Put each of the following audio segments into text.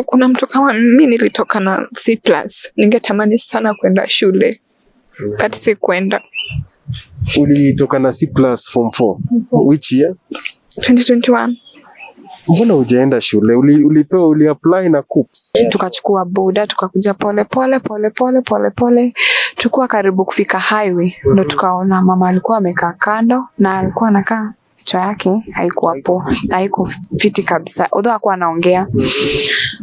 Kuna mtu kama mimi nilitoka na C+. Ningetamani sana kwenda shule. But si kwenda. Ulitoka na C+ form 4. Which year? 2021. Mbona hujaenda shule? Uli apply na KUPS? Tukachukua boda, tukakuja pole. Tukua karibu kufika highway. Ndio tukaona mama alikuwa amekaa kando na alikuwa anakaa kichwa yake haikuwa poa, haiko fiti kabisa. Although hakuwa anaongea.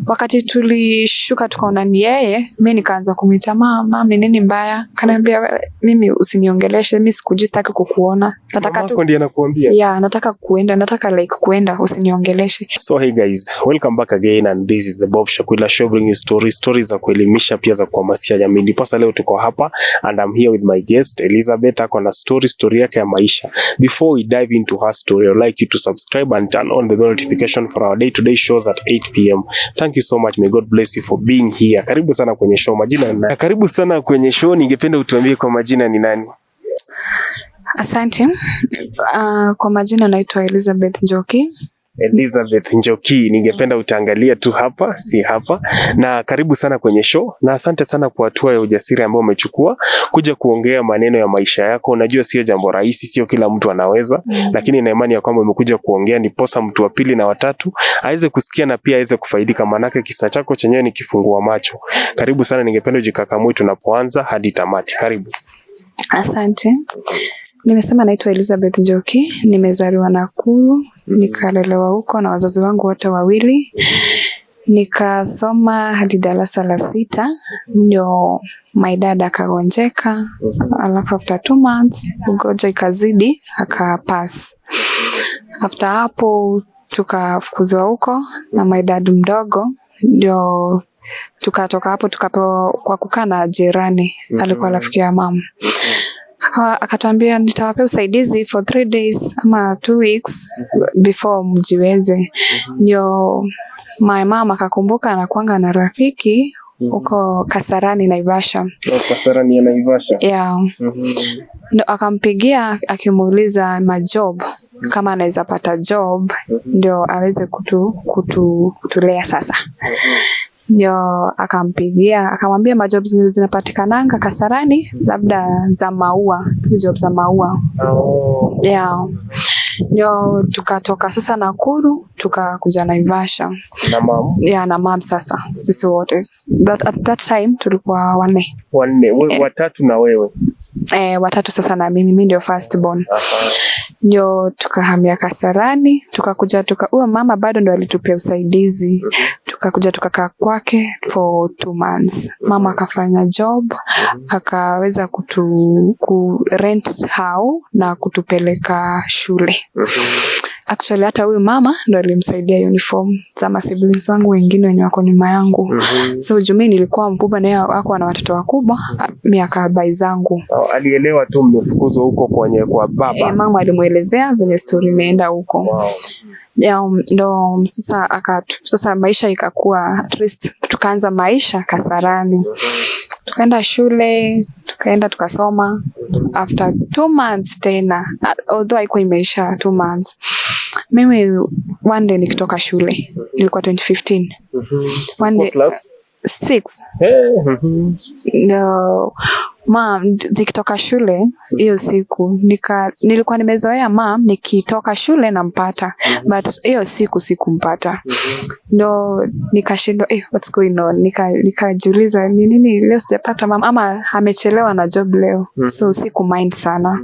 Wakati tulishuka tukaona ni yeye, mimi nikaanza kumuita mama, ni nini mbaya? Kaniambia mimi usiniongeleshe, mimi sikujui, sitaki kukuona. Nataka tu ndiye anakuambia. Yeah, nataka kuenda, nataka kuenda, usiniongeleshe. So hey guys, welcome back again and this is the Bob Shakwila Show, bringing you stories za kuelimisha pia za kuhamasisha jamii. Ndipo leo tuko hapa and I'm here with my guest Elizabeth. Ako na story yake ya maisha. Before we dive into her story, I'd like you to subscribe and turn on the bell notification for our day-to-day shows at 8 p.m. Thank you so much. May God bless you for being here. Karibu sana kwenye show. Majina ni nani? Karibu sana kwenye show. Ningependa utuambie kwa majina ni nani? Asante. Kwa majina naitwa Elizabeth Njoki. Elizabeth Njoki, ningependa utaangalia tu hapa, si hapa. Na karibu sana kwenye show. Na asante sana kwa hatua ya ujasiri ambao umechukua kuja kuongea maneno ya maisha yako. Unajua sio jambo rahisi, sio kila mtu anaweza, lakini na imani ya kwamba umekuja kuongea ndiposa mtu wa pili na watatu aweze kusikia na pia aweze kufaidika, manake kisa chako chenyewe ni kifungua macho. Karibu sana, ningependa ujikakamue tunapoanza hadi tamati. Karibu. Asante. Nimesema naitwa Elizabeth Njoki, nimezaliwa Nakuru, nikalelewa huko na wazazi wangu wote wawili. Nikasoma hadi darasa la 6, ndio my dad akagonjeka, alafu after 2 months ugonjwa ikazidi, akapass. After hapo tukafukuzwa huko na my dad mdogo, ndio tukatoka hapo tukapewa kwa kukaa na jirani, alikuwa rafiki ya mama. Akatuambia nitawapea usaidizi for 3 days ama 2 weeks before mjiweze. Ndio my mama akakumbuka anakuanga na rafiki huko Kasarani Naivasha. Kasarani ya Naivasha. Yeah. Ndio akampigia akimuuliza majob, kama anaweza pata job ndio aweze kutulea sasa. Ndio akampigia akamwambia majobs zinapatikananga Kasarani, labda za maua, hizo jobs za maua. Yeah. Ndio tukatoka sasa Nakuru tukakuja Naivasha. Na mom? Yeah, na mom sasa. Sisi wote. At that time tulikuwa 4. Wewe watatu na wewe? Watatu sasa na mimi ndio first born. Ndio tukahamia Kasarani, tukakuja huyo mama bado ndo alitupia usaidizi. Tukakuja tukakaa kwake for 2 months. Mama akafanya job, akaweza rent house na kutupeleka shule. Actually hata huyu mama ndo alimsaidia uniform za siblings wangu wengine wenye wako nyuma yangu. So jumi nilikuwa mkubwa na yeye wako na watoto wakubwa, miaka bai zangu. Alielewa tu mmefukuzwa huko kwa baba. Mama alimuelezea vile story imeenda huko. Wow. Ndo sasa maisha ikakuwa, at least tukaanza maisha Kasarani. Tukaenda shule, tukasoma. After 2 months tena, although haikuwa imeisha 2 months. Mimi one day nikitoka shule, ilikuwa 2015. One day class 6. No, mom, nikitoka shule hiyo siku nilikuwa nimezoea mom nikitoka shule nampata, but hiyo siku sikumpata. Ndio nikashindwa what's going on, nikajiuliza ni nini leo sijapata mom, ama amechelewa na job leo. So siku mind sana.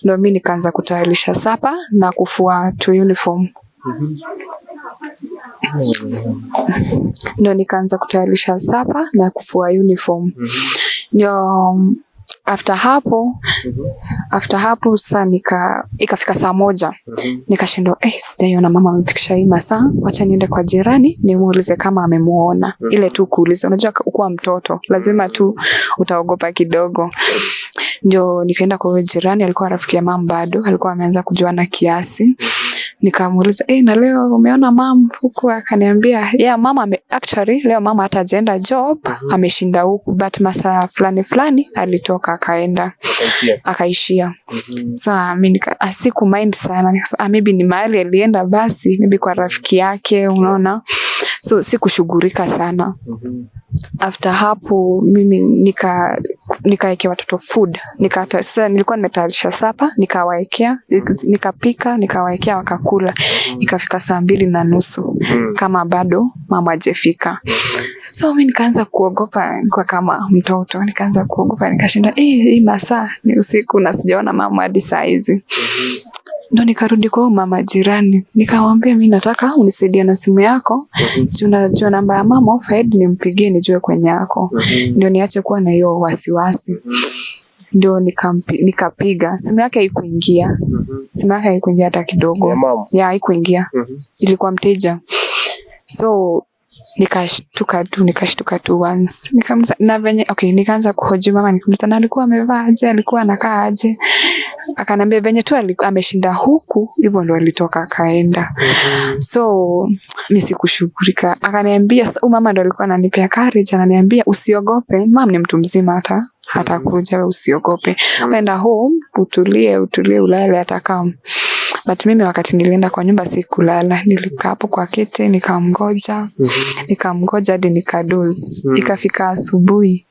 Ndio mimi nikaanza kutayarisha sapa na kufua tu uniform. Ndio nikaanza kutayarisha sapa na kufua uniform. Ndio after hapo sasa ikafika saa 1. Nikashindwa sijaiona mama amefikisha hii masaa, acha niende kwa jirani nimuulize kama amemuona. Ile tu kuuliza, unajua ukuwa mtoto lazima tu utaogopa kidogo. Ndio nikaenda kwa jirani, alikuwa rafiki ya mama bado, alikuwa ameanza kujuana kiasi. Nikamuuliza na leo umeona mama huku? Akaniambia mama actually leo mama hata hajaenda job, ameshinda huku, but masaa fulani alitoka akaenda akaishia. Sasa mimi siku mind sana, maybe ni mahali alienda, basi maybe kwa rafiki yake, unaona. So sikushughulika sana. After hapo mimi nikaekea watoto food. Sasa nilikuwa nimetayarisha sapa, nikawaekea, nikapika, nikawaekea wakakula. Ikafika 2:30 kama bado mama hajafika. So mimi nikaanza kuogopa, kwa kama mtoto nikaanza kuogopa, nikashinda hii masaa ni usiku na sijaona mama hadi saa hizi. Ndo nikarudi kwa mama jirani, nikamwambia mimi nataka unisaidie na simu yako. Unajua namba ya mama Faid, nimpigie nijue kwenye yako. Ndio niache kuwa na hiyo wasiwasi. Ndio nikapiga. Simu yake haikuingia. Simu yake haikuingia hata kidogo. Ya haikuingia. Ilikuwa mteja. So nikashtuka tu once. Nikamza na venye nikaanza kuhoji mama, nikamza na alikuwa amevaa aje, alikuwa anakaa aje. Akaniambia venye tu alikuwa ameshinda huku, hivyo ndo alitoka akaenda. So mimi sikushughulika. Akaniambia mama ndo alikuwa ananipea courage, ananiambia usiogope, mama ni mtu mzima, hata kuja, usiogope. Uenda home, utulie ulale atakaa. But mimi wakati nilienda kwa nyumba sikulala, nilikaa hapo kwa kiti nikamgoja hadi nikadoze. Ikafika asubuhi.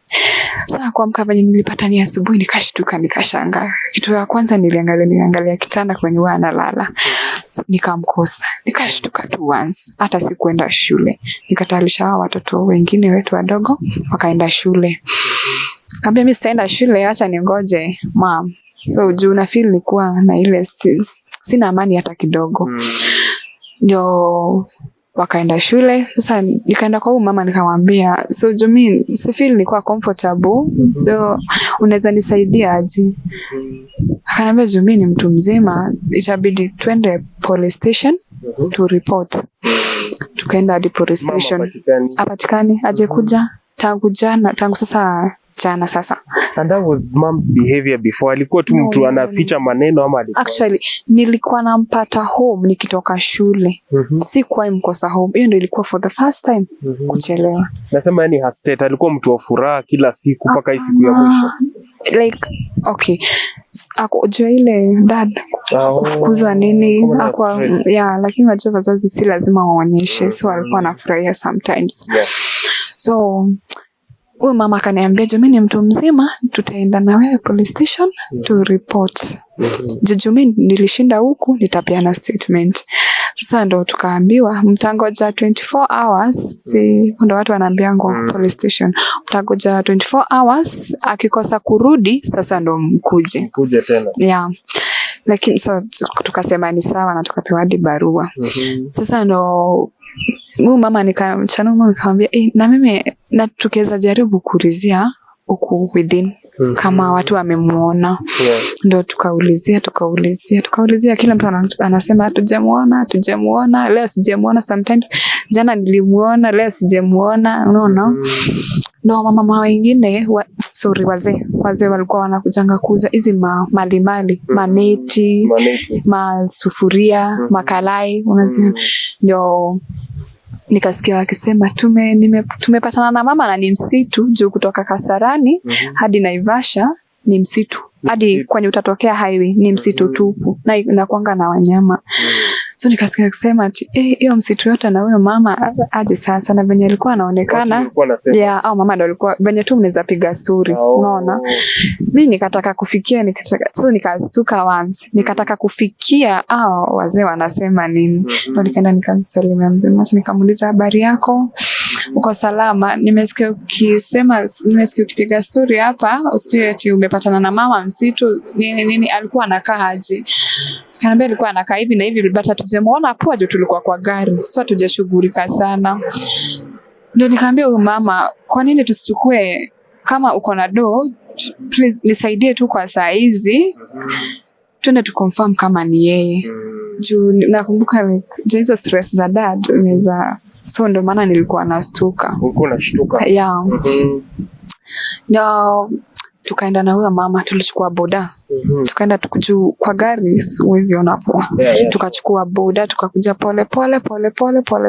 Sasa kuamka venye nilipata ni asubuhi, nikashtuka, nikashangaa. Kitu ya kwanza niliangalia kitanda kwenye huwa analala. So, nikamkosa. Nikashtuka tu once. Hata sikuenda shule. Nikatayarisha watoto wengine wetu wadogo wakaenda shule. Kaambia mimi sitaenda shule, acha ningoje mom. So juu na feel nilikuwa na ile sina amani hata kidogo. Ndio wakaenda shule. Sasa nikaenda kwa mama nikamwambia, so juu mimi si feel nilikuwa comfortable. So unaweza nisaidia aje? Akaniambia juu mimi ni mtu mzima, itabidi twende police station to report. Tukaenda hadi police station. Hapatikani, aje kuja tangu sasa jana sasa. And that was mom's behavior before. Alikuwa tu mtu anaficha maneno ama alikuwa? Actually, nilikuwa nampata home nikitoka shule. Sikuwa mkosa home. Hiyo ndio ilikuwa for the first time kuchelewa. Nasema yani her state alikuwa mtu wa furaha kila siku mpaka hii siku ya mwisho. Like akojua ile dad kufukuzwa nini lakini wajua wazazi si lazima waonyeshe. So alikuwa anafurahia sometimes. So huyu mama akaniambia, mimi ni mtu mzima, tutaenda na wewe police station to report. Mimi nilishinda huku, nitapeana statement. Sasa ndo tukaambiwa mtangoja 24 hours, ndio watu wanaambiangwa police station. Mtangoja 24 hours, akikosa kurudi sasa ndo mkuje tena. Yeah. Lakini so tukasema ni sawa na tukapewa hadi barua. Sasa ndo mama nikamwambia na mimi na tukiweza jaribu kuulizia huku within kama watu wamemuona. Ndio tukaulizia kila mtu anasema hatujamuona, leo sijamuona, sometimes jana nilimuona, leo sijamuona, unaona. Ndio mama wengine wazee walikuwa wanakujanga kuuza hizi mali maneti, masufuria, makalai, unajua. Ndio nikasikia wakisema tumepatana na mama na ni msitu, juu kutoka Kasarani hadi Naivasha ni msitu. Hadi kwenye utatokea highway ni msitu tupu na inakuanga na wanyama. So nikasikia kusema hiyo msitu yote na huyo mama aje sasa, na venye alikuwa anaonekana au mama ndo alikuwa venye tu mnaweza piga story, unaona. Mimi nikataka kufikia nikastuka once, nikataka kufikia wazee wanasema nini. Ndio nikaenda nikamsalimia mzee, nikamuuliza habari yako, uko salama? Nimesikia ukipiga story hapa, usijue eti umepatana na mama msitu nini. Alikuwa anakaa aje? Kanambia alikuwa anakaa hivi na hivi, but hatujamuona hapo, aje tulikuwa kwa gari, so hatujashughulika sana. Ndio nikaambia huyu mama, kwa nini tusichukue, kama uko na please nisaidie tu kwa saa hizi, twende tu confirm kama ni yeye. Juu nakumbuka hizo stress za dad unaweza, so ndio maana nilikuwa nastuka. Ulikuwa unashtuka? Yeah. No, tukaenda na huyo mama, tulichukua boda. Tukaenda tukujuu kwa gari uwezi ona poa. Tukachukua boda, tukakuja pole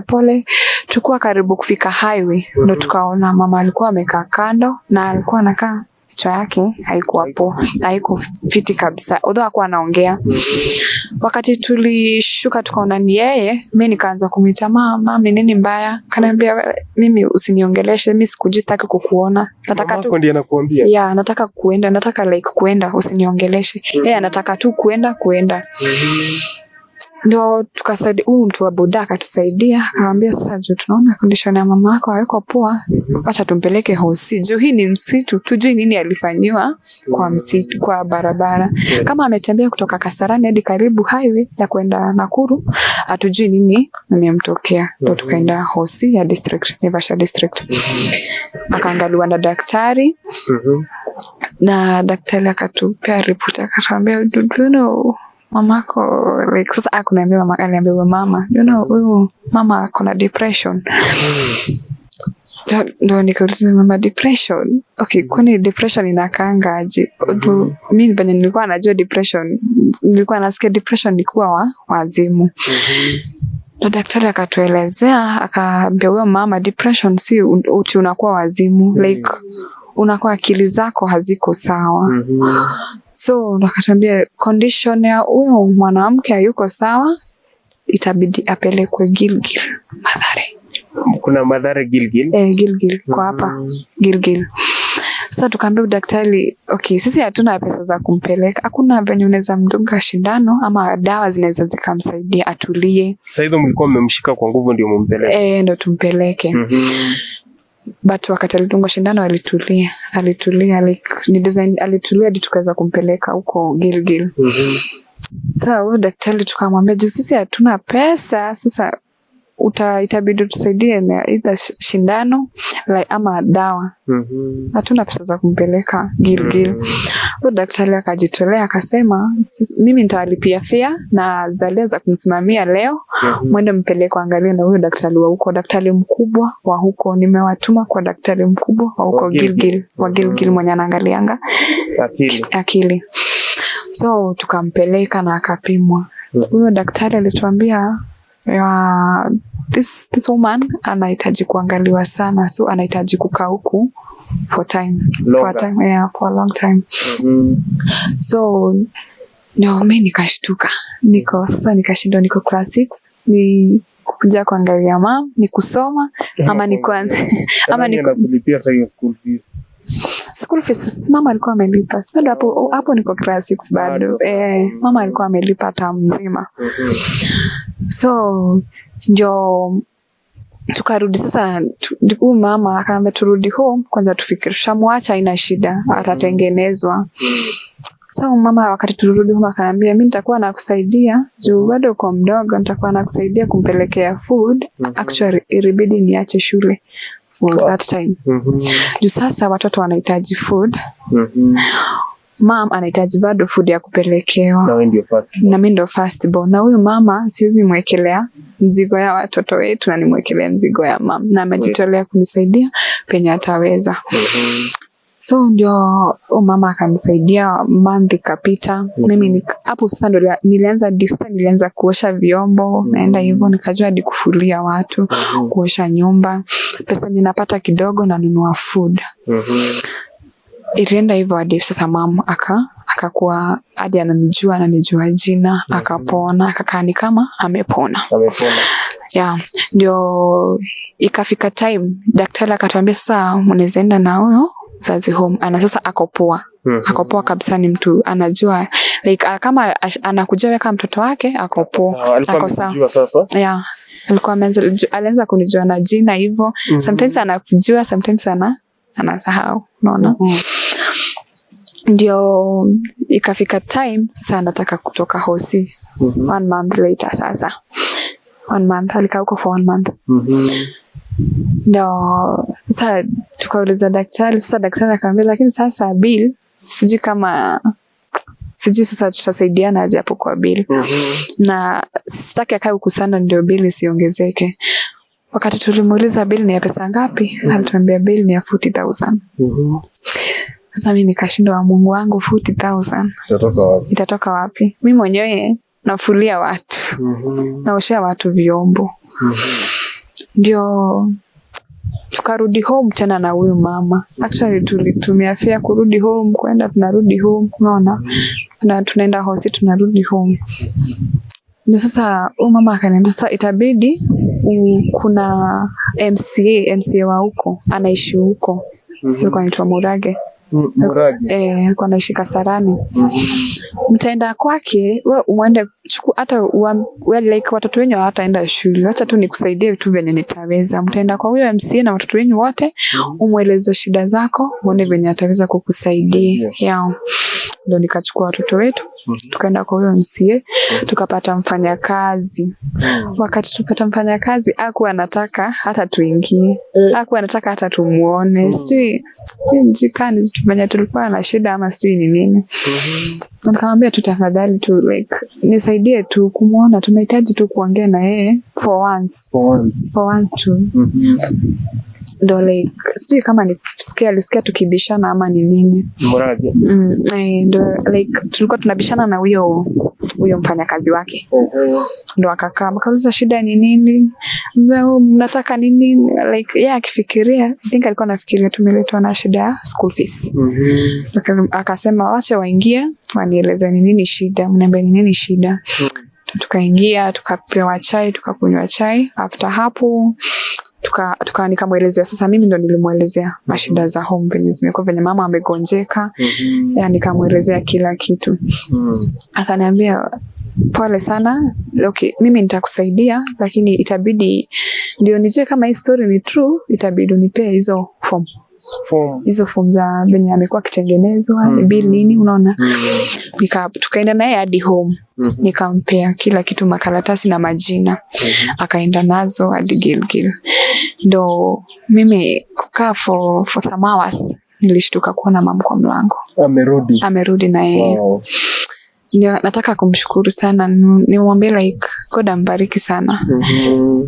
pole. Tukua karibu kufika highway, ndio tukaona mama alikuwa amekaa kando na alikuwa anakaa kichwa yake haikuwa poa, haiko fiti kabisa, although hakuwa anaongea. Wakati tulishuka tukaona ni yeye, mimi nikaanza kumuita mama, ni nini mbaya? Kaniambia mimi usiniongeleshe, mimi sikujui, sitaki kukuona. Nataka tu ndiye anakuambia. Yeah, nataka kuenda, nataka like kuenda, usiniongeleshe. Yeye anataka tu kuenda. Ndio tukasaidia mtu wa boda akatusaidia, akamwambia sasa juu tunaona condition ya mama yako haiko poa, acha tumpeleke hosi. Juu hii ni msitu, tujui nini alifanyiwa kwa msitu, kwa barabara. Kama ametembea kutoka Kasarani hadi karibu highway ya kwenda Nakuru, hatujui nini amemtokea. Ndio tukaenda hosi ya district, Naivasha district. Akaangaliwa na daktari. Na daktari akatupea report, akatuambia mamako like sasa akuniambia mama, aliambia mama, huyu mama akona depression. Ndio nikauliza mama, depression? Okay, kwani depression inakaanga aje? Mimi penye nilikuwa najua depression, nilikuwa nasikia depression ni kuwa wazimu. Ndio daktari akatuelezea, akaambia huyo mama, depression si uti unakuwa wazimu, like unakuwa akili zako haziko sawa. So nakatambia condition ya huyo mwanamke hayuko sawa, itabidi apelekwe Gilgil, Mathare. Kuna Mathare Gilgil? Gilgil kwa hapa Gilgil. Sasa tukaambia daktari, okay, sisi hatuna pesa za kumpeleka. Hakuna venye unaweza mdunga shindano ama dawa zinaweza zikamsaidia atulie. Sasa hizo mlikuwa mmemshika kwa nguvu ndio mumpeleke? Ndio tumpeleke. But wakati alidungwa shindano alitulia like ni design, alitulia hadi tukaweza kumpeleka huko Gilgil. Sasa huyo daktari tukamwambia juu sisi hatuna pesa, sasa itabidi tusaidie na either shindano like ama dawa. Hatuna pesa za kumpeleka Gilgil. Huyo daktari akajitolea akasema, mimi nitawalipia fare na Zalia za kumsimamia leo, mwende mpeleke angalie na huyo daktari wa huko, daktari mkubwa wa huko. Nimewatuma kwa daktari mkubwa wa huko Gilgil, wa Gilgil mwenye anaangalianga akili. So tukampeleka na akapimwa. Huyo daktari alituambia this woman anahitaji kuangaliwa sana, so anahitaji kukaa huku for a long time. So mimi nikashtuka, nikashindwa, niko class 6, ni kuja kuangalia mama, ni kusoma ama ni kwanza ama ni kulipia school fees. Mama alikuwa amelipa bado hapo niko class 6 bado. Mama alikuwa amelipa term mzima. So ndio tukarudi sasa. Huyu mama akaniambia turudi home kwanza, tufikiri tushamwacha, haina shida, atatengenezwa. So mama wakati turudi home akaniambia, mimi nitakuwa nakusaidia juu bado uko mdogo, nitakuwa nakusaidia kumpelekea food. Actually ilibidi niache shule for that time. Juu sasa watoto wanahitaji food. Mom anahitaji bado food ya kupelekewa. Na mimi ndio first born. Na huyu mama siwezi mwekelea mzigo ya watoto wetu na nimwekelea mzigo ya mom. Na amejitolea kunisaidia penye ataweza. So ndio mama akanisaidia, month ikapita. Mimi hapo sasa ndio nilianza kuosha vyombo, naenda hivyo nikajua hadi kufulia watu, kuosha nyumba. Pesa ninapata kidogo na nunua food. Ilienda hivyo hadi sasa mama akakuwa hadi ananijua jina, akapona, akakaa ni kama amepona. Ndio ikafika time daktari akatuambia sasa mnaweza enda na huyo mzazi home. Sasa ako poa. Ako poa kabisa, ni mtu anajua like kama anakuja weka mtoto wake ako poa. Ako sawa sasa. Alikuwa alianza kunijua na jina hivyo. Sometimes anakujua, sometimes anasahau, unaona. Ndio ikafika time sasa anataka kutoka hosi. 1 month later sasa. 1 month alikaa huko for 1 month. Ndio sasa tukauliza daktari. Sasa daktari akamwambia, lakini sasa bill sijui sasa tutasaidiana aje hapo kwa bill. Na sitaki akae huku sana ndio bill isiongezeke. Wakati tulimuuliza bill ni ya pesa ngapi, alituambia bill ni ya 40,000. Sasa mimi nikashindwa, Mungu wangu, 40,000 itatoka wapi? Mimi mwenyewe nafulia watu, naoshea watu vyombo. Ndio tukarudi home tena na huyu mama. Actually tulitumia fare kurudi home, kwenda tunarudi home, unaona. Tunaenda hosi tunarudi home. Ndio sasa huyu mama akaniambia sasa itabidi kuna MCA wa huko anaishi huko. Alikuwa anaitwa Murage. Alikuwa anaishi Kasarani. Mtaenda kwake, wewe uende hata like watoto wenyu hataenda shule. Acha tu nikusaidie vitu venye nitaweza. Mtaenda kwa huyo MCA na watoto wenyu wote, umueleze shida zako, uone venye ataweza kukusaidia. Ndio nikachukua watoto wetu, tukaenda kwa huyo MCA, tukapata mfanyakazi. Wakati tupata mfanyakazi, hakuwa anataka hata tuingie. Hakuwa anataka hata tumuone. Sijui jikani tufanya tulikuwa na shida ama sijui ni nini. Na nikamwambia tu tafadhali tu like nisaidie tu kumuona, tunahitaji tu kuongea na yeye for once tu. Ndo like sijui kama alisikia tukibishana ama ni nini. Murage. Ndo like tulikuwa tunabishana na huyo mfanyakazi wake. Ndo akakaa akauliza shida ni nini? Mzee mnataka nini? Like yeye akifikiria, I think alikuwa anafikiria tumeletwa na shida ya school fees. Akasema wacha waingie wanieleze ni nini shida, mniambie ni nini shida. Tukaingia, tukapewa chai, tukakunywa chai. After hapo nikamwelezea sasa, mimi ndo nilimuelezea mashida za home venye zimekuwa, venye mama amegonjeka. Nikamwelezea kila kitu. Akaniambia pole sana, okay, mimi nitakusaidia, lakini itabidi ndio nijue kama hii story ni true, itabidi unipee hizo form za venye amekuwa kitengenezwa, bill nini, unaona. Tukaenda naye hadi home. Nikampea kila kitu, makaratasi na majina. Akaenda nazo hadi Gilgil. Ndo mimi kukaa for some hours, nilishtuka kuona mama kwa mlango. Amerudi na yeye. Ndio nataka kumshukuru sana, nimwambie like God ambariki sana.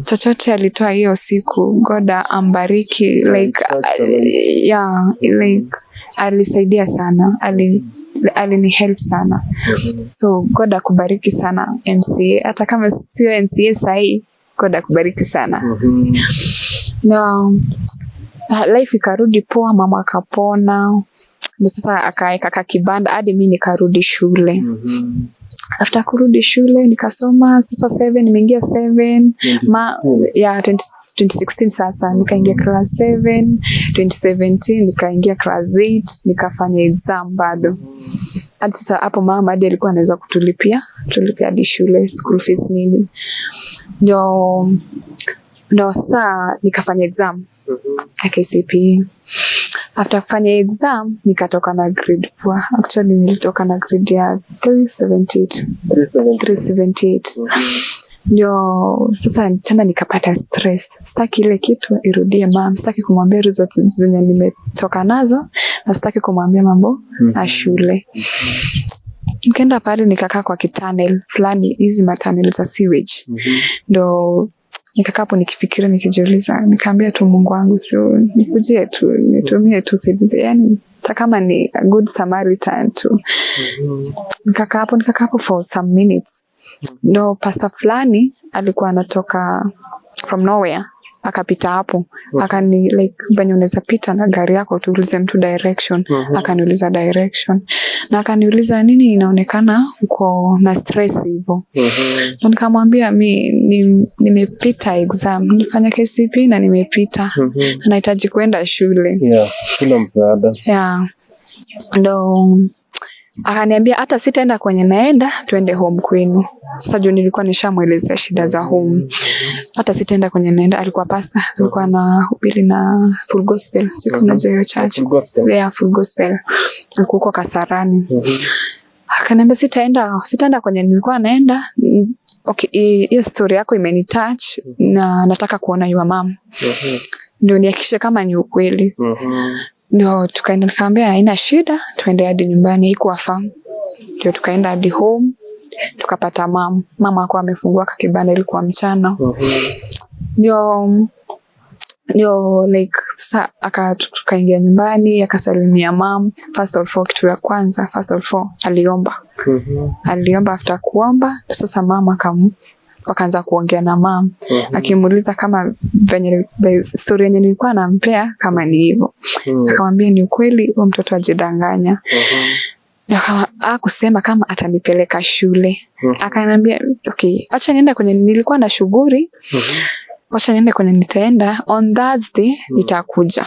Chochote alitoa hiyo siku, God ambariki, like like alisaidia sana, alini help sana. So God akubariki sana MCA, hata kama sio MCA sahi, God akubariki sana. Life ikarudi poa, mama akapona. Ndio sasa akaeka kibanda hadi mimi nikarudi shule. After kurudi shule nikasoma sasa 7, nimeingia 7 2016 sasa nikaingia class 7, 2017 nikaingia class 8, nikafanya exam bado. Hadi sasa hapo mama hadi alikuwa anaweza kutulipia hadi shule school fees nini. Ndio sasa nikafanya exam KCPE. After kufanya exam nikatoka na grade poa. Actually nilitoka na grade ya 378. Ndio sasa tena nikapata stress. Sitaki ile kitu irudie mama. Sitaki kumwambia results zenye nimetoka nazo, na sitaki kumwambia mambo na shule. Nikaenda pale nikakaa kwa kitunnel fulani, hizi matunnel za sewage. Ndio nikakaa hapo nikifikiria, nikijiuliza, nikaambia tu Mungu wangu, sio nikujie tu, nitumie tu saidizi, yani hata kama ni a good Samaritan tu. Nikakaa hapo for some minutes. Ndio pastor fulani alikuwa anatoka from nowhere, akapita hapo. Akani like venye unaweza pita na gari yako tuulize mtu direction. Akaniuliza direction. Na akaniuliza nini inaonekana uko na stress hivyo. Na nikamwambia nimepita exam. Nilifanya KCPE na nimepita. Nahitaji kwenda shule. Kuna msaada. Ndo akaniambia hata sitaenda kwenye naenda, tuende home kwenu. Sasa juu nilikuwa nishamuelezea shida za home. Hata sitaenda kwenye naenda, alikuwa pastor, alikuwa na hubiri na Full Gospel. Sio unajua hiyo church. Full Gospel. Huko Kasarani. Akaniambia sitaenda kwenye nilikuwa naenda. Okay, hiyo story yako imenitouch na nataka kuona your mom. Ndio nihakikishe kama ni ukweli. Ndio tukaenda, nikamwambia haina shida, tuende hadi nyumbani, haikuwa fam. Ndio tukaenda hadi home, tukapata mama alikuwa amefungua kibanda, ilikuwa mchana. Ndio like sasa tukaingia nyumbani, akasalimia mom. First of all, kitu ya kwanza aliomba. Aliomba, after kuomba sasa mama wakaanza kuongea na mom. Akimuuliza kama venye story yenye nilikuwa nampea kama ni hivyo. Akamwambia ni ukweli huyo mtoto ajidanganya. Kusema kama atanipeleka shule. Akaniambia okay, acha niende kwenye nilikuwa na shughuli. Acha niende kwenye nitaenda on Thursday nitakuja.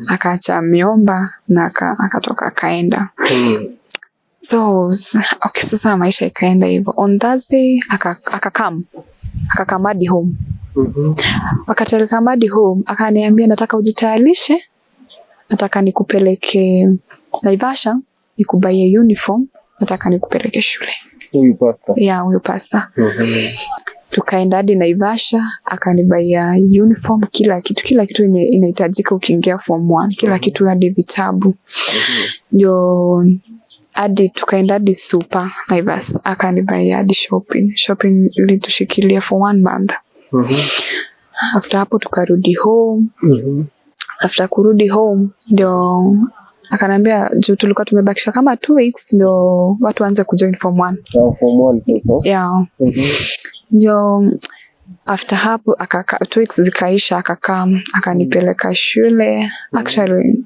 Akaacha ameomba na akatoka akaenda. So okay, sasa maisha ikaenda hivyo. On Thursday akakam hadi home. Wakati hadi home akaniambia nataka ujitayarishe. Nataka nikupeleke Naivasha, nikubaie uniform, nataka nikupeleke shule. Huyu pastor. Yeah, huyu pastor. Tukaenda hadi Naivasha, akanibaia uniform, kila kitu yenye inahitajika ukiingia form 1, kila kitu hadi vitabu. Ndio hadi tukaenda hadi super Naivasha, akanibaia hadi shopping ili tushikilia for 1 month. After hapo tukarudi home. After kurudi home ndio akanambia juu tulikuwa tumebakisha kama 2 weeks ndio watu waanze kujoin form 1. Form 1 sasa. Yeah. Ndio after hapo 2 weeks zikaisha, akanipeleka shule. Actually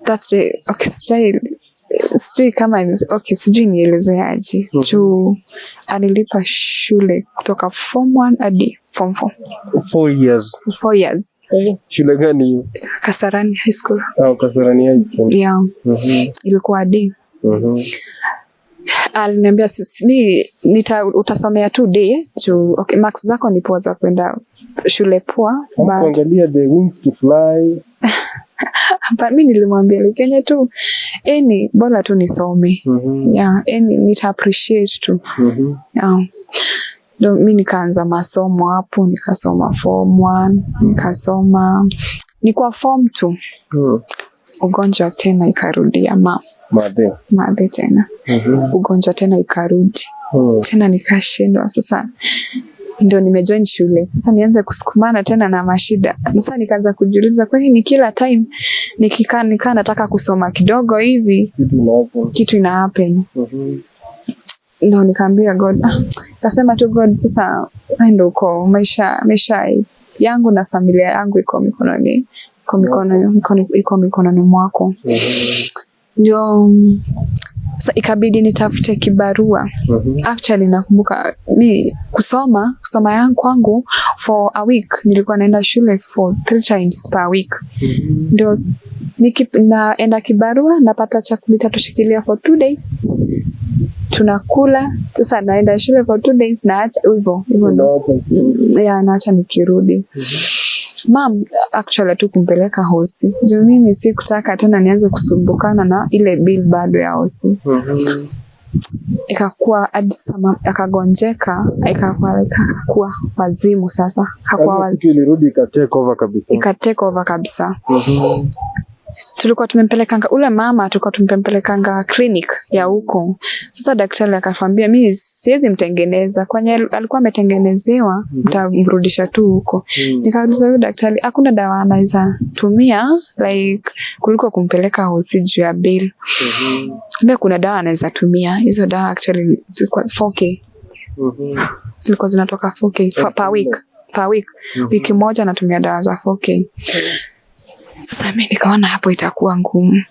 that's the okay, sijui kama okay, sijui nielezeaje. Juu alilipa shule kutoka form 1 hadi form 4. 4 years. Shule gani hiyo? Kasarani High School. Kasarani High School. Yeah. Ilikuwa D. Aliniambia mimi utasomea 2 day juu okay, marks zako ni poa za kwenda shule poa. Angalia the wings to fly. But mimi nilimwambia Kenya tu bora tu nisome. Yeah, nita appreciate tu. Yeah. Ndio mimi nikaanza masomo hapo, nikasoma form 1, nikasoma nikuwa form 2. Ugonjwa tena ikarudia madhe tena. Ugonjwa tena ikarudi. Tena nikashindwa. Sasa ndio nimejoin shule. Sasa nianze kusukumana tena na mashida. Sasa nikaanza kujiuliza kwa nini kila time nikaa nataka kusoma kidogo hivi kitu ina happen. Ndio nikaambia God. Kasema tu God, sasa ndio uko maisha yangu na familia yangu iko mikononi mwako. Ndio sasa ikabidi nitafute kibarua. Actually nakumbuka mi kusoma yangu kwangu for a week nilikuwa naenda shule for 3 times per week. Ndio naenda kibarua, napata chakula tushikilia for 2 days. Tunakula, sasa naenda shule for 2 days naacha hivyo ndo. Yeah, naacha nikirudi. Mom actually tu kumpeleka hosi. Juu mimi sikutaka tena nianze kusumbukana na ile bill bado ya hosi. Ikakuwa hadi akagonjeka, ikakuwa wazimu sasa. Ilirudi ikatake over kabisa. Tulikuwa tumempelekanga ule mama, tulikuwa tumempelekanga clinic ya huko. Sasa daktari akafambia mimi siwezi mtengeneza, kwani alikuwa ametengenezewa, mtamrudisha tu huko. Nikauliza huyu daktari hakuna dawa anaweza tumia like kuliko kumpeleka hosi juu ya bill. Mbona kuna dawa anaweza tumia? Hizo dawa actually zilikuwa 4K. Zilikuwa zinatoka 4K per week. Wiki moja natumia dawa za 4K. Sasa mimi nikaona hapo itakuwa ngumu.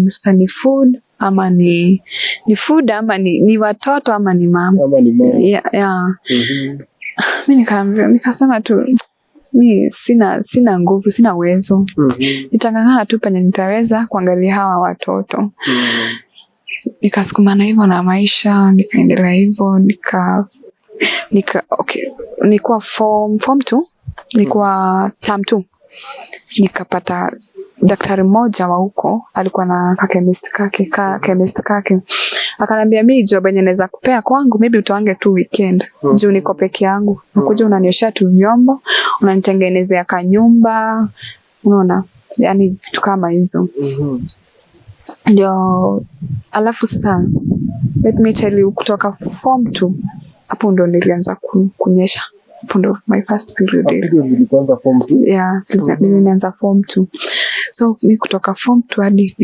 Sasa ni food ama ni food ama ni watoto ama ni mama. Yeah. Mimi nikasema tu mimi sina nguvu, sina uwezo. Nitangangana tu penye nitaweza kuangalia hawa watoto. Nikasukumana hivyo na maisha, nikaendelea hivyo, okay. Nilikuwa form 2, nilikuwa term 2. Nikapata daktari mmoja wa huko, alikuwa na chemist kake. Akanambia mimi job yenye naweza kupea kwangu maybe utoange tu weekend. Juu niko peke yangu. Nakuja unanioshea tu vyombo, unanitengenezea kanyumba. Unaona? Yaani vitu kama hizo. Ndio alafu sasa let me tell you kutoka form 2 hapo ndo nilianza kunyesha. Hapo ndo my first period. Zilianza form 2? Yeah, nilianza form 2. So mimi kutoka form 2 hadi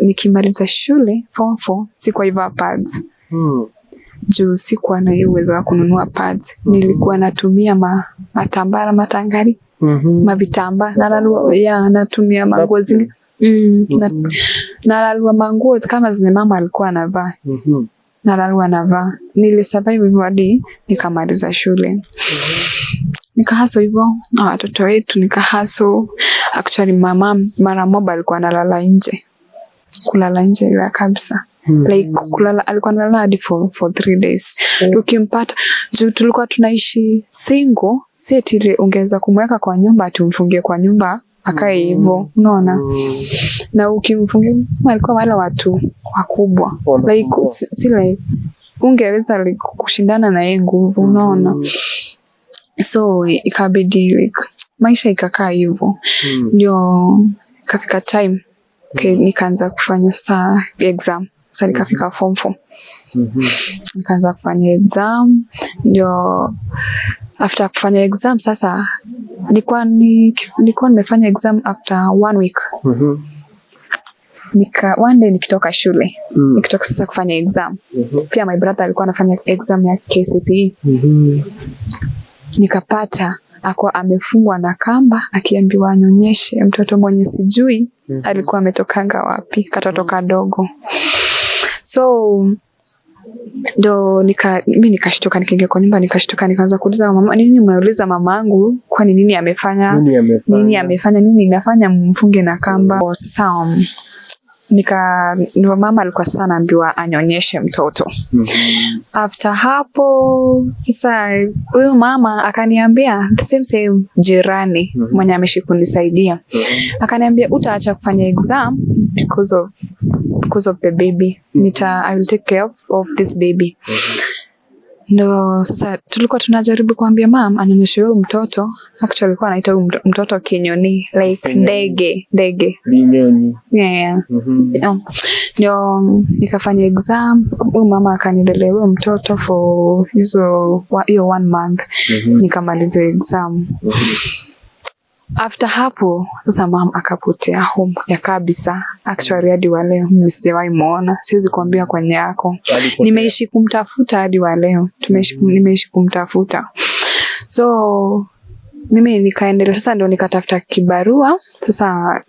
nikimaliza shule form 4 sikuwa hivyo pads. juu sikuwa na hiyo uwezo wa kununua pads. Nilikuwa natumia matangari, mavitamba, natumia manguo zingine. Nalalua manguo kama zenye mama alikuwa anavaa. Nalalua navaa. Nilisurvive hivyo hadi nikamaliza shule. Nikahaso hivyo na watoto wetu, nikahaso. Actually mama mara moja alikuwa analala nje. Kulala nje ila kabisa. Like kulala, alikuwa analala hadi for 3 days. Tukimpata juu tulikuwa tunaishi single, si eti ile ungeweza kumweka kwa nyumba tumfungie kwa nyumba akae hivyo, unaona. Na ukimfungia alikuwa wale watu wakubwa, like si like ungeweza like kushindana na yeye nguvu, unaona. So ikabidi like maisha ikakaa hivyo. Ndio kafika time nikaanza kufanya exam. Sasa nikafika form 4. Nikaanza kufanya exam. Ndio after kufanya exam sasa nilikuwa nimefanya exam after 1 week. One day nikitoka shule. Nikitoka sasa kufanya exam. Pia my brother alikuwa anafanya exam ya KCPE. Nikapata akwa amefungwa na kamba akiambiwa anyonyeshe mtoto mwenye sijui alikuwa ametokanga wapi, katoto kadogo. So ndo mimi nikashtuka, nikaingia kwa nyumba, nikashtuka, nikaanza kuuliza mama, nini mnauliza mamangu, kwani nini amefanya? Nini inafanya mfunge na kamba? Sasa mama alikuwa sana anaambiwa anyonyeshe mtoto. After hapo sasa huyu mama akaniambia the same jirani mwenye ameshikunisaidia. Akaniambia utaacha kufanya exam because of the baby. I will take care of this baby. Ndo sasa tulikuwa tunajaribu kuambia mama anyonyeshe huyo mtoto. Actually alikuwa anaita huyo mtoto kinyoni, like ndege. Kinyoni. Yeah. Ndio nikafanya exam. Huyo mama akaniendelea huyo mtoto for hiyo 1 month. Nikamaliza exam. After hapo sasa mama akapotea home ya kabisa. Actually hadi wa leo mimi sijawahi muona. Siwezi kuambia kwenye yako. Nimeishi kumtafuta hadi wa leo. Nimeishi kumtafuta. So mimi nikaendelea sasa, ndio nikatafuta kibarua sasa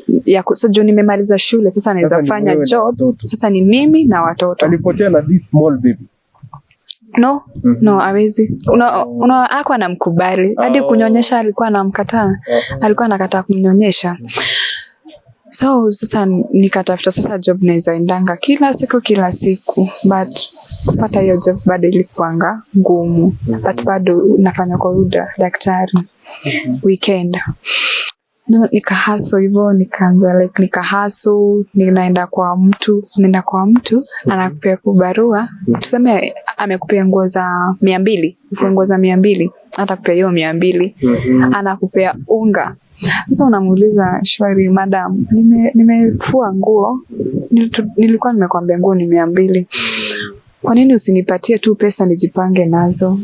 juu nimemaliza shule sasa naweza fanya job. Sasa ni mimi na watoto. Alipotea na this small baby. No, hawezi. Ako anamkubali. Hadi kunyonyesha alikuwa anamkataa. Alikuwa anakataa kumnyonyesha. So sasa nikatafuta sasa job naweza endanga kila siku, but kupata hiyo job bado ilikuanga ngumu. But bado nafanya kwa daktari weekend. No, nikahaso hivyo, nikaanza like nikahaso, naenda kwa mtu anakupea kubarua, tuseme amekupea nguo za 200, nguo za 200, atakupea hiyo 200, anakupea unga. Sasa unamuuliza, shwari madam, nimefua nguo, nilikuwa nimekwambia nguo ni 200, kwa nini usinipatie tu pesa nijipange nazo?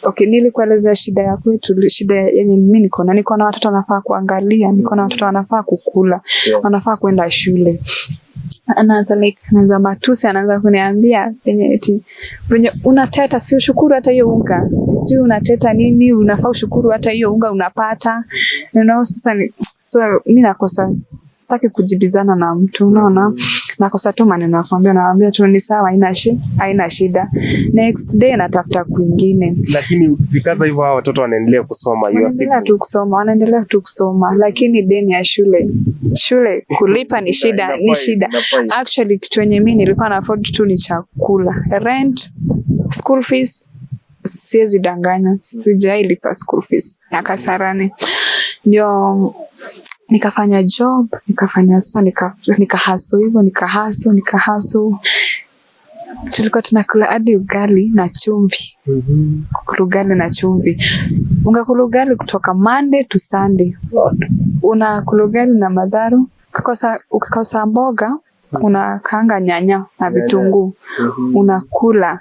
Okay, nilikueleza shida ya kwetu, shida yenye mimi niko na watoto wanafaa kuangalia, niko na watoto wanafaa kukula, wanafaa kwenda shule. Anaanza matusi, anaanza kuniambia eti venye unateta, si ushukuru hata hiyo unga, si unateta nini, unafaa ushukuru hata hiyo unga unapata. Sasa mimi nakosa, sitaki kujibizana na mtu, unaona. Nakosa tu maneno ya kuambia, naambia tu ni sawa, haina shida. Next day natafuta kwingine. Lakini ukikaza hivyo hao watoto wanaendelea kusoma hiyo siku. Wanaendelea tu kusoma, lakini deni ya shule kulipa ni shida. Actually kitu yenye mimi nilikuwa na afford tu ni chakula, rent, school fees. Siwezi danganya, sijailipa school fees ya Kasarani. Ndio nikafanya job, sasa nikahaso hivyo, nikahaso. Tulikuwa tunakula hadi ugali na chumvi. Ugali na chumvi. Ungakula ugali kutoka Monday to Sunday. Unakula ugali na madharo. Ukikosa mboga, unakaanga nyanya na vitunguu. Unakula.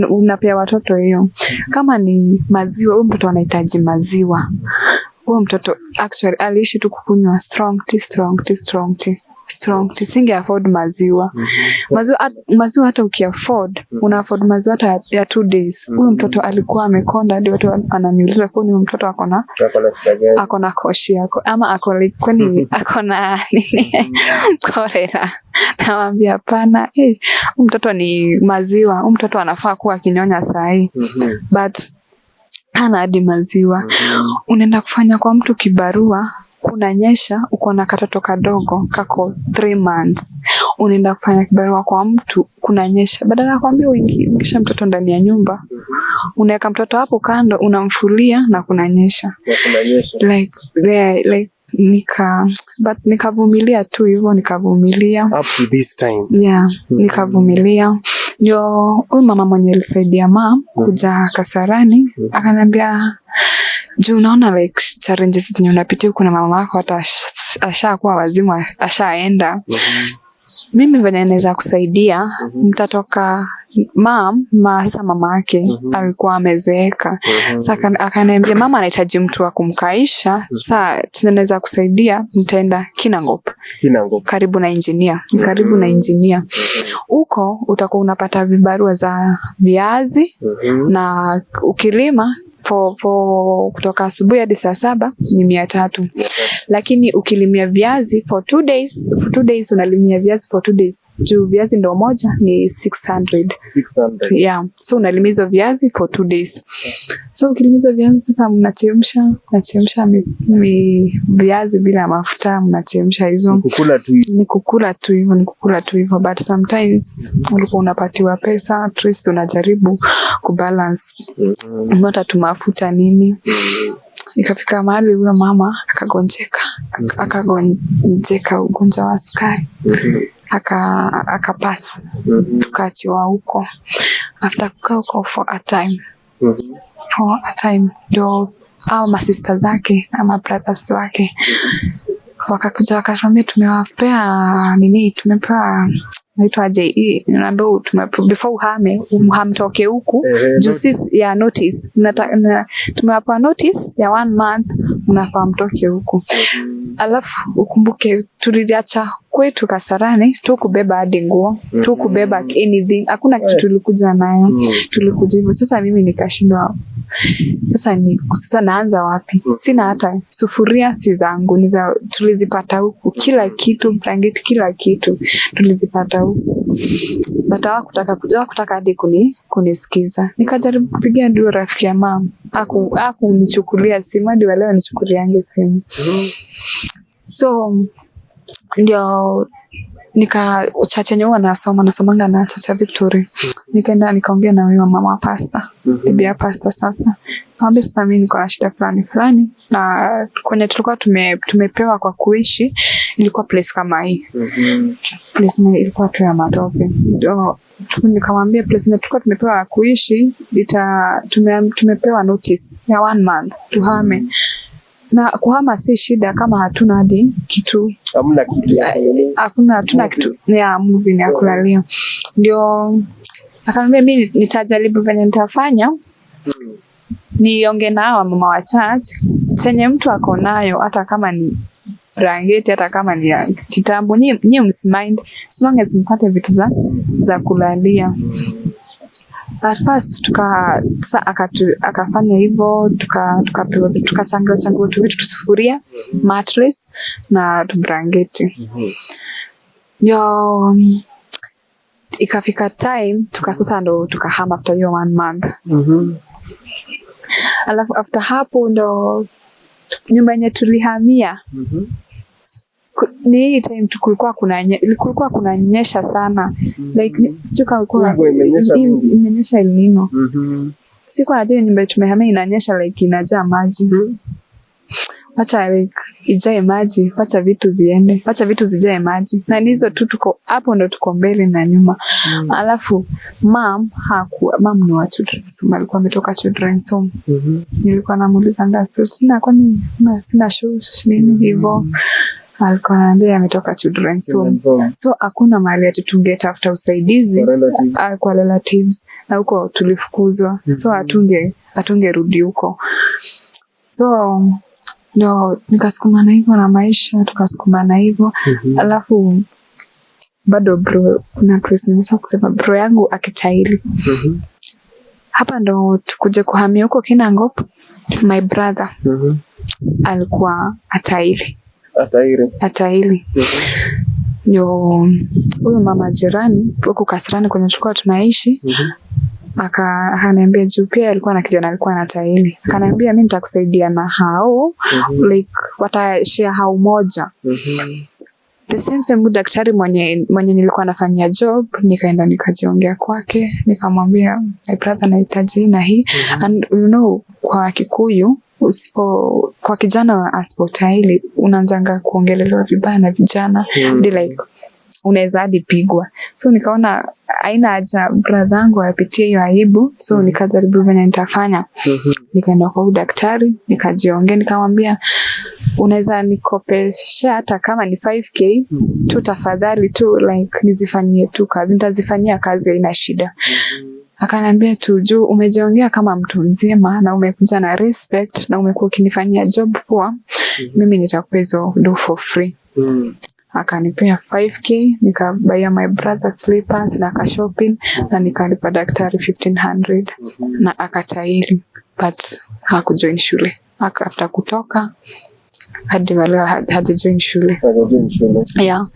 Unapea watoto hiyo. Kama ni maziwa, huyo mtoto anahitaji maziwa. Huyo mtoto actually aliishi tu kukunywa strong tea. strong tea, singe afford maziwa. Maziwa hata ukiafford, una afford maziwa hata ya 2 days. Huyo mtoto alikuwa amekonda hadi watu ananiuliza kwa nini mtoto ako na koshi yako ama ako na nini cholera. Naambia hapana, mtoto ni maziwa, mtoto anafaa kuwa akinyonya sahi. But hana hadi maziwa. Unaenda kufanya kwa mtu kibarua, kunanyesha, uko na katoto kadogo kako 3 months. Unaenda kufanya kibarua kwa mtu, kunanyesha, badala ya kuambia uingisha mtoto ndani ya nyumba, unaweka mtoto hapo kando, unamfulia na kunanyesha. Like nikavumilia tu hivyo, nikavumilia up to this time. Nikavumilia. Ndio huyu mama mwenye alisaidia kuja Kasarani akaniambia, juu unaona like challenges zenye unapitia, kuna mama wako hata ashakuwa wazimu, ashaenda. Mimi venye naweza kusaidia, mtatoka sasa mama yake alikuwa amezeeka. Sasa akaniambia mama anahitaji mtu wa kumkaisha. Sasa tunaweza kusaidia, mtaenda Kinangop. Karibu na engineer. Huko utakuwa unapata vibarua za viazi na ukilima kutoka asubuhi hadi saa 7 ni 300. Lakini ukilimia viazi for 2 days unalimia viazi for 2 days. Juu viazi ndo moja ni 600. So unalimiza viazi for 2 days. So ukilimiza viazi sasa mnachemsha viazi bila mafuta, mnachemsha hizo. Ni kukula tu hivyo. But sometimes ulikuwa unapatiwa pesa, at least unajaribu kubalance. Unata tumafuta nini. Ikafika mahali huyo mama akagonjeka ugonjwa wa sukari. Akapasi. Tukaachiwa huko. After kukaa huko for a time ndio au masista zake ama brothers wake wakakuja wakatuambia tumepewa naitwa JE, naambia before uhamtoke huku juu sisi ya notice tumewapa notice ya 1 month mnafaa mtoke huku. Alafu ukumbuke tuliacha kwetu Kasarani tukubeba hadi nguo, tukubeba anything, hakuna kitu tulikuja nayo. Tulikuja hivyo. Sasa mimi nikashindwa, sasa naanza wapi? Sina hata sufuria, si zangu, tulizipata huku, kila kitu, blanketi, kila kitu tulizipata huku. But hawakutaka hadi kunisikiza. Nikajaribu kupigia ndio rafiki ya mama, hakunichukulia simu, hadi leo nichukuliange simu. So ndio nikachachenyewa nasomanga na Chacha Victory. Nikaenda nikaongea na huyo mama wa pasta, bibi ya pasta. Sasa nikamwambia sasa mimi niko na shida fulani na kwenye tulikuwa tumepewa kwa kuishi ilikuwa place kama hii. Place ilikuwa tu ya matope. Ndio nikamwambia place tulikuwa tumepewa kuishi tumepewa notice ya 1 month tuhame. Na kuhama si shida kama hatuna hadi kitu. Hatuna kitu ya movie ya kulalia. Ndio akamwambia mimi nitajaribu venye nitafanya. Niongee na hao mama wa church chenye mtu ako nayo, hata kama ni blanketi, hata kama ni kitambo, nyie msimind, as long as mpate vitu za kulalia. At first akafanya hivyo, tukapewa vitu, tukachangwa tu vitu, sufuria, mattress na blanketi. Ikafika time sasa ndo tukahama after hiyo 1 month. Alafu after hapo ndo nyumba yenye tulihamia. Ni time kulikuwa kunanyesha sana. Like sikuwa kulikuwa imenyesha El Nino. Sikuwa najua nyumba tumehamia inanyesha like inajaa maji. Wacha like ijae maji, wacha vitu ziende, wacha vitu zijae maji. Na hizo tu tuko hapo ndo tuko mbele na nyuma. Alafu mom ni wa children's home, alikuwa ametoka children's home. Nilikuwa namuuliza ngasti, sina show nini hivyo. Alikuwa ananiambia ametoka children's home. So hakuna mahali ati tungetafuta usaidizi kwa relatives, na huko tulifukuzwa. So hatungerudi huko. So ndio nikasukumana hivyo na maisha, tukasukumana hivyo. Alafu bado bro, kuna Chris nimesema kusema bro yangu akitaili. Hapa ndo tukuje kuhamia huko Kinangop. My brother alikuwa ataili. Ndio huyo mama jirani huko Kasarani kwenye tulikuwa tunaishi, akaniambia juu pia alikuwa na kijana alikuwa anataili. Akaniambia mimi nitakusaidia na hao, like watashare hao moja. The same daktari mwenye nilikuwa nafanyia job, nikaenda nikajiongea kwake, nikamwambia my brother anahitaji na hii. And you know, kwa Kikuyu kwa kijana asipotaili unaanzanga kuongelelewa vibaya na vijana, like unaweza hadi pigwa. So nikaona haina haja brother yangu apitie hiyo aibu, so nikajaribu venye nitafanya. Nikaenda kwa daktari, nikajiongea, nikamwambia unaweza nikopesha hata kama ni 5k tu tafadhali tu, like nizifanyie tu kazi, nitazifanyia kazi, haina shida. Akaniambia tu juu umejiongea kama mtu mzima na umekuja na respect na umekuwa ukinifanyia job poa, mimi nitakupa hizo do for free. Akanipea 5k, nikabaya my brother slippers na ka shopping, na nikalipa daktari 1500 na akataili, but hakujoin shule. After kutoka hadi wale hajajoin shule. Yeah,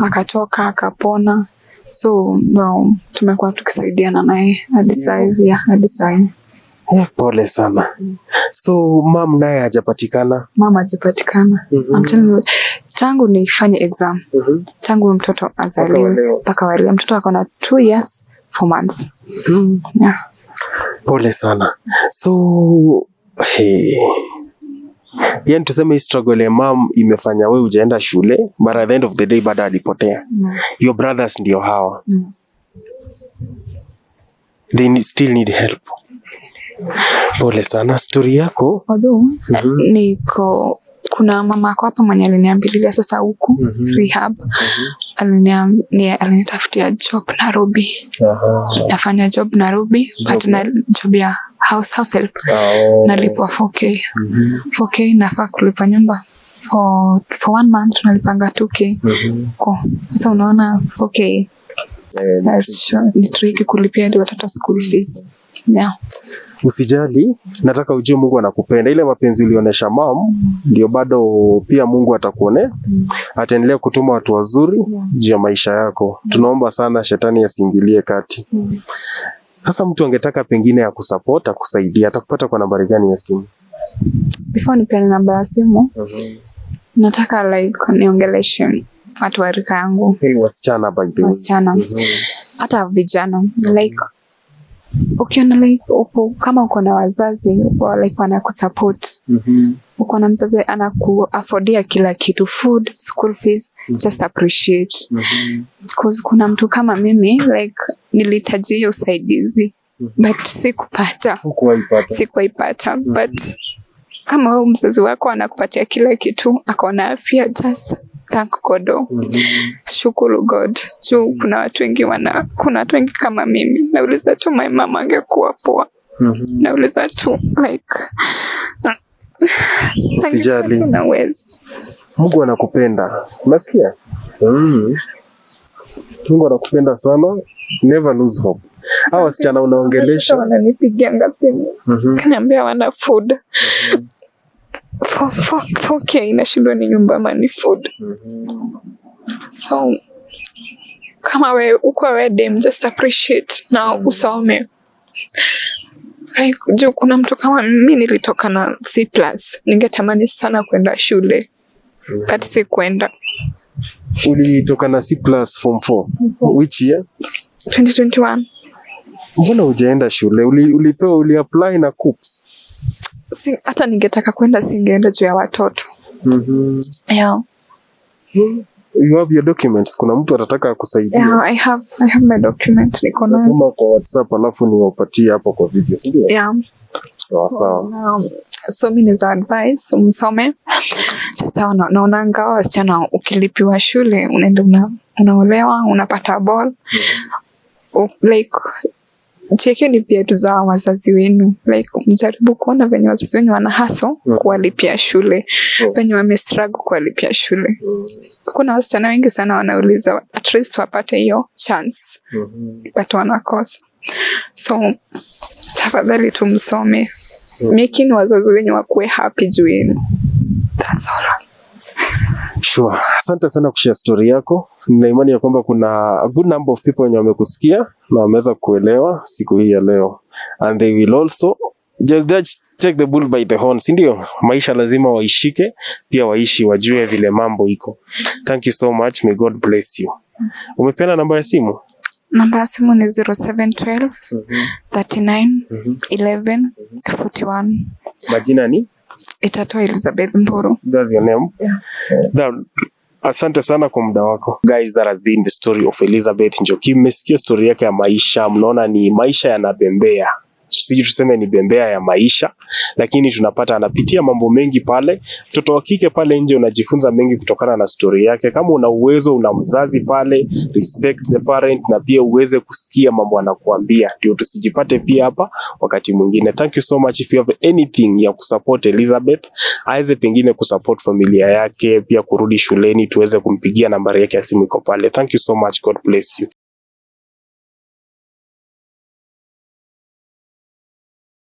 akatoka akapona. So no, tumekuwa tukisaidiana naye hadi sasa. Pole sana. So mom naye hajapatikana? Mama hajapatikana. I'm telling you, tangu nifanye exam, tangu mtoto azaliwe mpaka wale mtoto ako na 2 years 4 months. Yeah. Pole sana. So yani tuseme hii struggle ya mom imefanya wewe hujaenda shule, but at the end of the day bado alipotea. Your brothers ndio hawa. They still need help. Pole sana. Story yako? Niko kuna mama ako hapa mwenye aliniambilia sasa huku rehab. Alinitafutia job Nairobi. Nafanya job Nairobi, but na job ya house help. Nalipwa 4k. 4k nafaa kulipa nyumba for 1 month tunalipanga 2k. Sasa unaona 4k ni tricky kulipia ndio watoto school fees. Yeah. Usijali, nataka ujue Mungu anakupenda. Ile mapenzi ulionyesha mom ndio bado pia Mungu atakuone. Ataendelea kutuma watu wazuri juu ya maisha yako. Tunaomba sana shetani asiingilie kati. Sasa mtu angetaka pengine ya kusupport, kusaidia, atakupata kwa nambari gani ya simu? Before nipeane namba ya simu, nataka like niongeleshe watu wa rika yangu. Wasichana by the way. Wasichana. Hata vijana like ukiona like kama uko na wazazi like wanakusupport, uko na mzazi anakuaffordia kila kitu, food, school fees, just appreciate. Because kuna mtu kama mimi like nilihitaji hiyo usaidizi, but sikuipata. But kama wewe mzazi wako anakupatia kila kitu, akaona afya, just thank God. Shukuru God. Juu kuna watu wengi kama mimi. Nauliza tu my mama angekuwa poa. Nauliza tu like usijali. Unaweza. Mungu anakupenda. Unasikia? Mungu anakupenda sana. Never lose hope. Hao wasichana unaongelesha wananipigia simu. Kaniambia wana food. Okay, inashindwa ni nyumba ama ni food. So kama uko dem, just appreciate na usome. Like juu kuna mtu kama mimi nilitoka na C+. Ningetamani sana kwenda shule. But si kwenda. Ulitoka na C+ form 4. Which year? 2021. Mbona hujaenda shule? Uli-apply na KUPS? Hata ningetaka kwenda singeenda juu ya watoto. Yeah. You have your documents. Kuna mtu atataka kusaidia. Yeah, I have my documents. Niko nazo. Tuma kwa WhatsApp alafu niwapatie hapo kwa video, si ndio? Yeah. Sawa. So mimi niza advice msome. Sasa naonanga wasichana ukilipiwa shule unaenda unaolewa, unapata ball. Like chekeni viatu za wazazi wenu, like mjaribu kuona venye wazazi wenu wana hustle kuwalipia shule, venye wamestruggle kuwalipia shule. Kuna wasichana wengi sana wanauliza at least wapate hiyo chance, but wanakosa. So tafadhali tumsome, making wazazi wenu wakuwe happy juu yenu. That's all. Sure. Asante sana kushare story yako. Nina imani ya kwamba kuna a good number of people wenye wamekusikia na wameweza kuelewa siku hii ya leo. And they will also just take the bull by the horns, ndio? Maisha lazima waishike, pia waishi wajue vile mambo iko. Thank you so much. May God bless you. Umepeana namba ya simu? Namba ya simu ni 0712 39 11 41. Majina ni? Itatoa Elizabeth Mburu. That's your name? Yeah. Asante sana kwa muda wako. Guys, that has been the story of Elizabeth Njoki. Mmesikia story yake ya maisha, mnaona ni maisha yanabembea. Sisi tuseme ni bembea ya maisha, lakini tunapata anapitia mambo mengi pale. Mtoto wa kike pale nje unajifunza mengi kutokana na story yake. Kama una uwezo, una mzazi pale, respect the parent na pia uweze kusikia mambo anakuambia. Ndio tusijipate pia hapa wakati mwingine. Thank you so much. If you have anything ya kusupport Elizabeth, aweze pengine kusupport familia yake, pia kurudi shuleni, tuweze kumpigia, nambari yake ya simu iko pale. Thank you so much. God bless you.